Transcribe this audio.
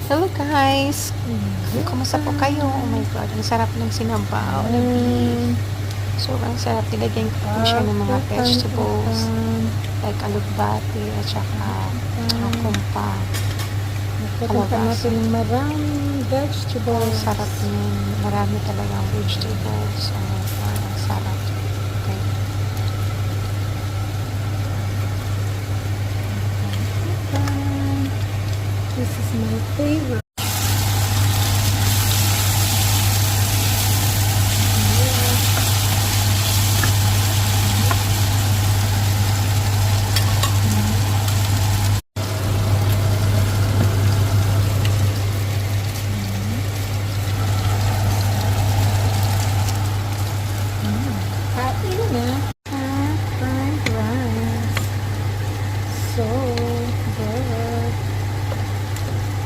Hello guys! Kumusta po kayo? Oh my God, ang sarap ng sinabaw na beef. Sobrang sarap. Nilagyan ko po siya ng mga vegetables like alugbati at saka kumpa. Pupunta natin ng maraming vegetables. Sarap niyan. Marami talagang vegetables. Oh my God, ang sarap. Okay. This is my favorite.